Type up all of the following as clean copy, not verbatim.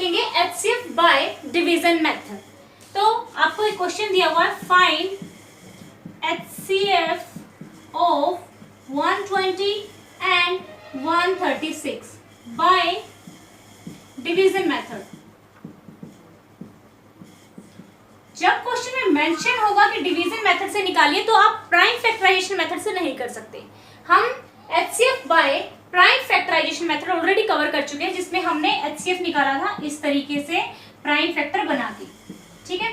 सीखेंगे HCF by division method. तो आपको एक क्वेश्चन दिया हुआ है, find HCF of 120 and 136 by division method. जब क्वेश्चन में मेंशन होगा कि डिवीजन मेथड से निकालिए तो आप प्राइम फैक्टराइजेशन मेथड से नहीं कर सकते। हम HCF by prime factorisation method already cover कर चुके हैं, जिसमें हमने एचसीएफ निकाला था इस तरीके से प्राइम फैक्टर बना के। ठीक है,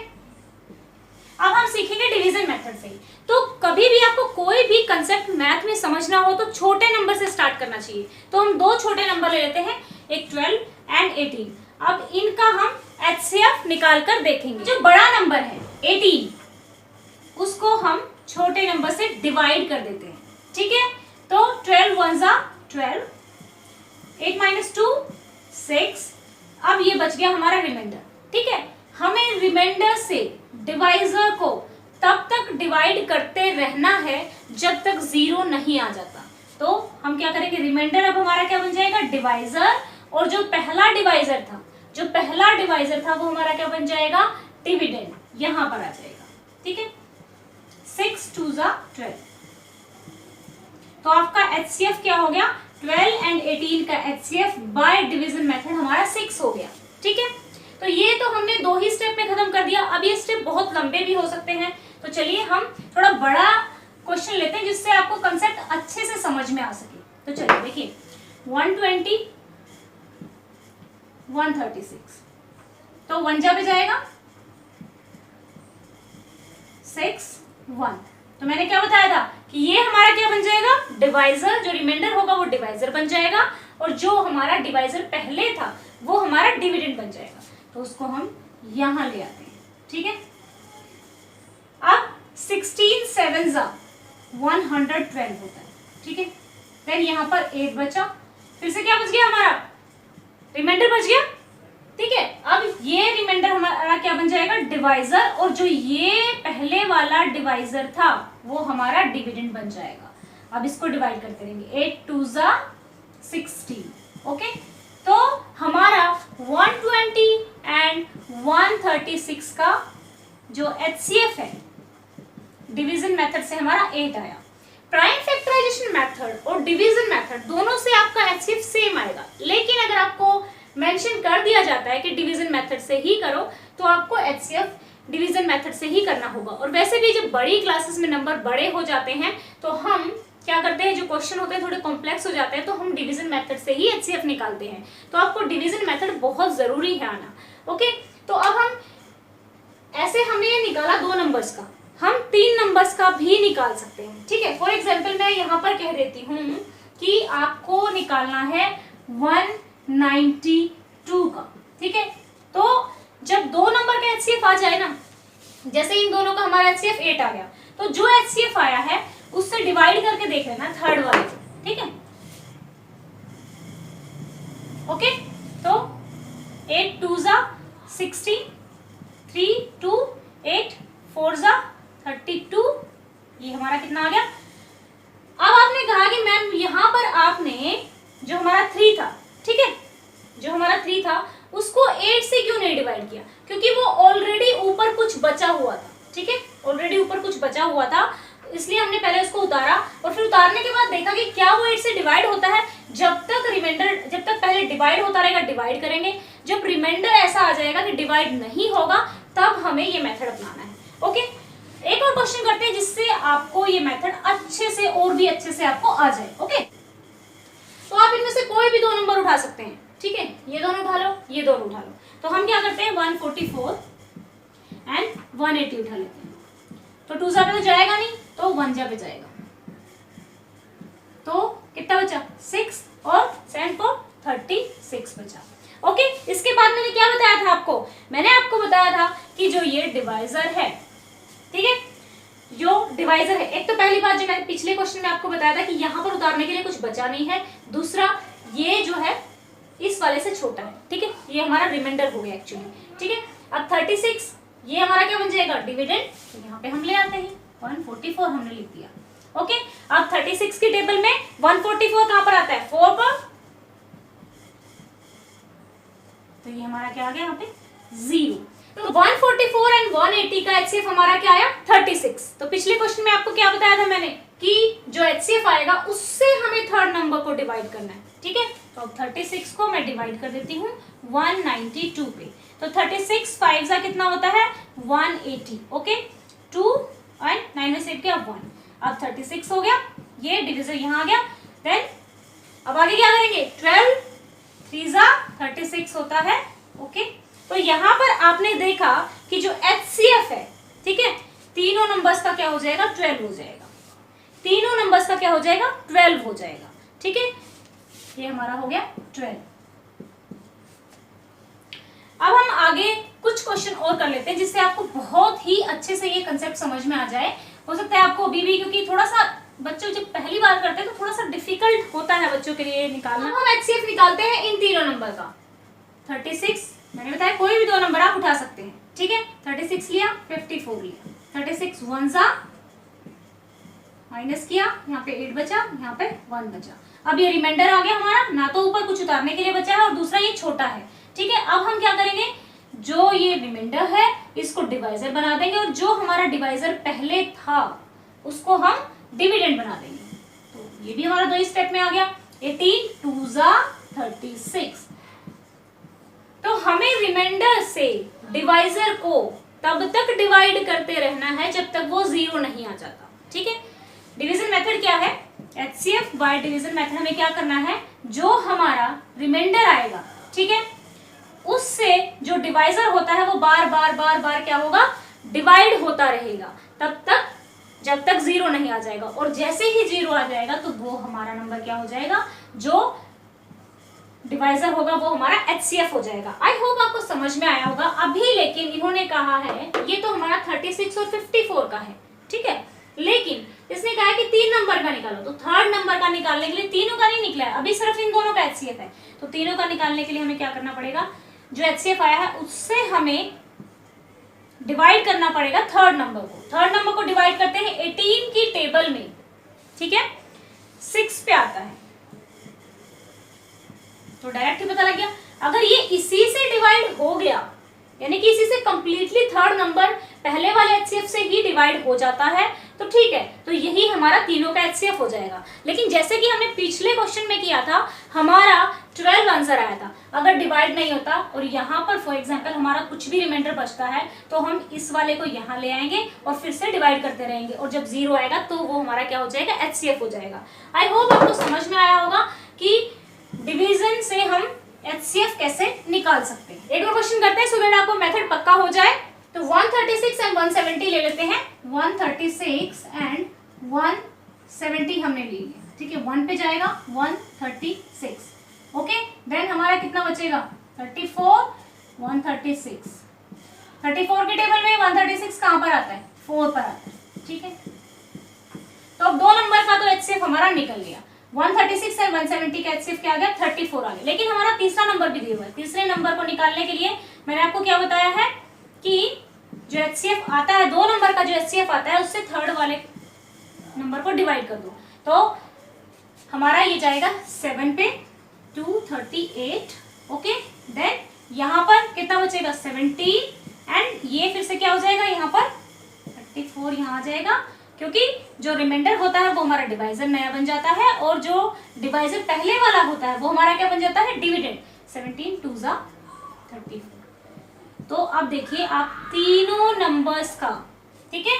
अब हम सीखेंगे डिवीजन मेथड से। तो कभी भी आपको कोई भी कंसेप्ट मैथ में समझना हो तो छोटे नंबर से स्टार्ट करना चाहिए। तो हम दो छोटे नंबर ले लेते हैं, एक 12 एंड 18। अब इनका हम एचसीएफ निकाल कर देखेंगे। जो बड़ा नंबर है 18, उसको हम छोटे नंबर से डिवाइड कर देते हैं। ठीक है, तो 12 1 जा 12, 8 - 2 6। अब ये बच गया हमारा रिमाइंडर। ठीक है, हमें रिमाइंडर से डिवाइजर को तब तक डिवाइड करते रहना है जब तक 0 नहीं आ जाता। तो हम क्या करेंगे, रिमाइंडर अब हमारा क्या बन जाएगा, डिवाइजर, और जो पहला डिवाइजर था वो हमारा क्या बन जाएगा, डिविडेंड, यहां पर आ जाएगा। ठीक है, 6 2 जा 12। तो आपका एचसीएफ क्या हो गया, 12 एंड 18 का एचसीएफ बाय डिवीजन मेथड हमारा 6 हो गया। ठीक है, तो ये तो हमने 2 ही स्टेप में खत्म कर दिया। अब ये स्टेप बहुत लंबे भी हो सकते हैं, तो चलिए हम थोड़ा बड़ा क्वेश्चन लेते हैं जिससे आपको कंसेप्ट अच्छे से समझ में आ सके। तो चलिए देखिए, 120 136, तो 1 जा पे जाएगा 6 1। तो मैंने क्या बताया था कि ये हमारा क्या बन जाएगा, डिवाइजर। जो रिमाइंडर होगा वो डिवाइजर बन जाएगा, और जो हमारा डिवाइजर पहले था वो हमारा डिविडेंड बन जाएगा। तो उसको हम यहां ले आते हैं। ठीक है, अब 16 7 जा 112 होता है। ठीक है, देन यहां पर 8 बचा, फिर से क्या बच गया, हमारा रिमाइंडर बच गया। ठीक है, अब ये रिमाइंडर हमारा क्या बन जाएगा, डिवाइजर, और जो ये पहले वाला डिवाइजर था वो हमारा डिविडेंड बन जाएगा। अब इसको डिवाइड करते रहेंगे, 8 2 जा 16। ओके, तो हमारा 120 एंड 136 का जो एचसीएफ है डिवीजन मेथड से हमारा 8 आया। प्राइम फैक्टराइजेशन मेथड और डिवीजन मेथड दोनों से आपका एचसीएफ सेम आएगा, लेकिन अगर आपको मेंशन कर दिया जाता है कि डिवीजन मेथड से ही करो तो आपको एचसीएफ डिवीजन मेथड से ही करना होगा। और वैसे भी जब बड़ी क्लासेस में नंबर बड़े हो जाते हैं तो हम क्या करते हैं, जो क्वेश्चन होते हैं थोड़े कॉम्प्लेक्स हो जाते हैं तो हम डिवीजन मेथड से ही एचसीएफ निकालते हैं। तो आपको डिवीजन मेथड बहुत जरूरी है आना। ओके, तो अब हम ऐसे हमने ये निकाला 2 नंबर्स का, हम 3 नंबर्स का भी निकाल सकते हैं। ठीक है, फॉर एग्जाम्पल मैं यहाँ पर कह देती हूँ कि आपको निकालना है 192 का। ठीक है, तो जब 2 नंबर का एचसीएफ आ जाए ना, जैसे इन दोनों का हमारा एचसीएफ 8 आ गया, तो जो एचसीएफ आया है उससे डिवाइड करके देख लेना थर्ड वाले को। ठीक है, ओके, तो 8 2 जा 16, 3 2 8 4 जा 32, ये हमारा कितना आ गया। अब आपने कहा कि मैम यहाँ पर आपने जो हमारा 3 था, ठीक है, जो हमारा 3 था उसको 8 से क्यों नहीं डिवाइड किया, क्योंकि वो ऑलरेडी ऊपर कुछ बचा हुआ था। ठीक है, ऑलरेडी ऊपर कुछ बचा हुआ था, इसलिए हमने पहले उसको उतारा, और फिर उतारने के बाद देखा कि क्या वो 8 से डिवाइड होता है। जब तक रिमाइंडर, जब तक पहले डिवाइड होता रहेगा डिवाइड करेंगे, जब रिमाइंडर ऐसा आ जाएगा कि डिवाइड नहीं होगा तब हमें ये मेथड अपनाना है। ओके, एक और क्वेश्चन करते हैं जिससे आपको ये मेथड अच्छे से और भी अच्छे से आपको आ जाए। ओके, तो आप इनमें से कोई भी 2 नंबर उठा सकते हैं। ठीक है, ये दोनों उठा लो, ये दोनों उठा लो। तो हम क्या करते हैं, 144 एंड 180 उठा लेते हैं। तो 2 जा पे तो जाएगा नहीं, तो 1 जा पे जाएगा। तो कितना बचा, 6, और 7 को 36 बचा। ओके, इसके बाद मैंने क्या बताया था आपको, मैंने आपको बताया था कि जो ये डिवाइजर है, ठीक है, जो डिवाइजर है, एक तो पहली बात जो मैंने पिछले क्वेश्चन में आपको बताया था कि यहाँ पर उतारने के लिए कुछ बचा नहीं है। दूसरा, ये जो है इस वाले से छोटा है। ठीक है, ये हमारा रिमाइंडर हो गया एक्चुअली। ठीक है, अब 36 ये हमारा क्या बन जाएगा, डिविडेंड। तो यहाँ पे हम ले आते हैं 144 हमने लिख दिया। ओके, अब 36 की टेबल में 144 कहां पर आता है, 4 पर, तो ये हमारा क्या आ गया यहाँ पे 0। तो 144 एंड 180 का HCF हमारा क्या आया 36। तो पिछले क्वेश्चन में आपको क्या बताया था मैंने कि जो HCF आएगा उससे हमें थर्ड नंबर को डिवाइड करना है, ठीक है। तो अब 36 को मैं डिवाइड कर देती हूँ 192 पे। तो 36 5 का कितना होता है 180, ओके। 2 एंड 9 में से गया 1, अब 36 हो गया, ये डिविजन यहाँ आ गया। देन अब आगे क्या करेंगे 12 3 36 होता है, ओके। तो यहाँ पर आपने देखा कि जो HCF है, ठीक है, तीनों नंबर्स का क्या हो जाएगा 12 हो जाएगा, तीनों नंबर्स का क्या हो जाएगा 12 हो जाएगा, ठीक है। ये हमारा हो गया 12। अब हम आगे कुछ क्वेश्चन और कर लेते हैं जिससे आपको बहुत ही अच्छे से ये कंसेप्ट समझ में आ जाए। हो सकता है आपको अभी भी, क्योंकि थोड़ा सा बच्चों जब पहली बार करते हैं तो थोड़ा सा डिफिकल्ट होता है बच्चों के लिए निकालना। हम HCF निकालते हैं इन तीनों नंबर का। 36 मैंने बताया कोई भी दो नंबर आप उठा सकते हैं, ठीक है। 36 लिया 54 लिया, 36 1 जा माइनस किया, यहाँ पे 8 बचा, यहाँ पे 1 बचा। अब ये रिमाइंडर आ गया हमारा, ना तो ऊपर कुछ उतारने के लिए बचा है और दूसरा ये छोटा है, ठीक है। अब हम क्या करेंगे, जो ये रिमाइंडर है इसको डिवाइजर बना देंगे और जो हमारा डिवाइजर पहले था उसको हम डिविडेंड बना देंगे। तो ये भी हमारा दो स्टेप में आ गया। 18 2 जा 36। तो हमें रिमाइंडर से डिवाइजर को तब तक डिवाइड करते रहना है जब तक वो 0 नहीं आ जाता, ठीक है। डिवीजन मेथड क्या है, HCF बाय डिवीजन मेथड हमें क्या करना है, जो हमारा रिमाइंडर आएगा, ठीक है, उससे जो डिवाइजर होता है वो बार बार बार बार क्या होगा डिवाइड होता रहेगा तब तक जब तक 0 नहीं आ जाएगा। और जैसे ही 0 आ जाएगा तो वो हमारा नंबर क्या हो जाएगा, जो डिवाइजर होगा वो हमारा HCF हो जाएगा। आई होप आपको समझ में आया होगा अभी। लेकिन इन्होंने कहा है ये तो हमारा 36 और 54 का है, ठीक है, लेकिन इसने कहा है कि 3 नंबर का निकालो। तो थर्ड नंबर का निकालने के लिए तीनों का नहीं निकला है, अभी सिर्फ इन दोनों का HCF है। तो तीनों का निकालने के लिए हमें क्या करना पड़ेगा, जो HCF आया है उससे हमें डिवाइड करना पड़ेगा थर्ड नंबर को। थर्ड नंबर को डिवाइड करते हैं 18 की टेबल में, ठीक है, 6 पे आता है तो डायरेक्ट ही पता लग गया। अगर ये इसी से डिवाइड हो गया, यानी कि इसी से कंप्लीटली थर्ड नंबर पहले वाले HCF से ही डिवाइड हो जाता है तो ठीक है, तो यही हमारा तीनों का HCF हो जाएगा। लेकिन जैसे कि हमने पिछले क्वेश्चन में किया था, हमारा 12 आंसर आया था। अगर डिवाइड नहीं होता और यहाँ पर फॉर एग्जांपल हमारा कुछ भी रिमाइंडर बचता है तो हम इस वाले को यहाँ ले आएंगे और फिर से डिवाइड करते रहेंगे और जब 0 आएगा तो वो हमारा क्या हो जाएगा HCF हो जाएगा। आई होप आपको समझ में आया होगा कि डिवीजन से हम HCF कैसे निकाल सकते हैं। एक और क्वेश्चन करते हैं, स्टूडेंट आपको मेथड पक्का हो जाए। तो 136 एंड 170 ले लेते हैं। 136 एंड 170 हमने ले लिया, ठीक है, 1 पे जाएगा 136, ओके। देन हमारा कितना बचेगा 34 136। 34 के टेबल में 136 कहाँ पर आता है 4 पर आता है, ठीक है। तो अब दो नंबर का तो HCF हमारा निकल गया। 136 और 170 का HCF क्या आ गया 34 आ गया। लेकिन हमारा तीसरा नंबर भी दिया हुआ है। तीसरे नंबर को निकालने के लिए मैंने आपको क्या बताया है कि जो HCF आता है, दो नंबर का जो HCF आता है उससे थर्ड वाले नंबर को डिवाइड कर दो। तो हमारा ये जाएगा 7 पे 238, ओके। देन यहाँ पर कितना बचेगा 17 एंड ये फिर से क्या हो जाएगा यहाँ पर 34 यहाँ आ जाएगा, क्योंकि जो रिमाइंडर होता है वो हमारा डिवाइजर नया बन जाता है और जो डिवाइजर पहले वाला होता है वो हमारा क्या बन जाता है डिविडेंड। 17 2 जा 34। तो अब देखिए आप तीनों नंबर्स का, ठीक है,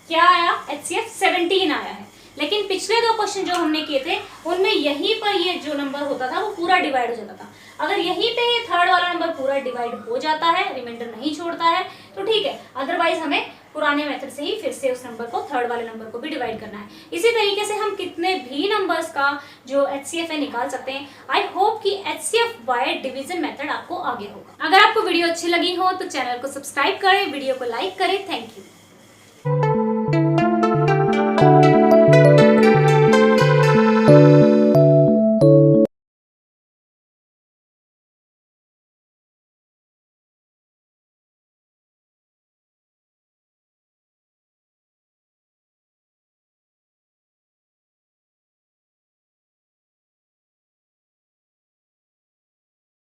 क्या आया HCF 17 आया है। लेकिन पिछले दो क्वेश्चन जो हमने किए थे उनमें यहीं पर ये जो नंबर होता था वो पूरा डिवाइड हो जाता था। अगर यहीं पे ये थर्ड वाला नंबर पूरा डिवाइड हो जाता है, रिमाइंडर नहीं छोड़ता है तो ठीक है, अदरवाइज हमें पुराने मेथड से ही फिर से उस नंबर को थर्ड वाले नंबर को भी डिवाइड करना है। इसी तरीके से हम कितने भी नंबर्स का जो HCF है निकाल सकते हैं। आई होप कि HCF बाय डिवीजन मेथड आपको आगे होगा। अगर आपको वीडियो अच्छी लगी हो तो चैनल को सब्सक्राइब करें, वीडियो को लाइक करें। Thank you.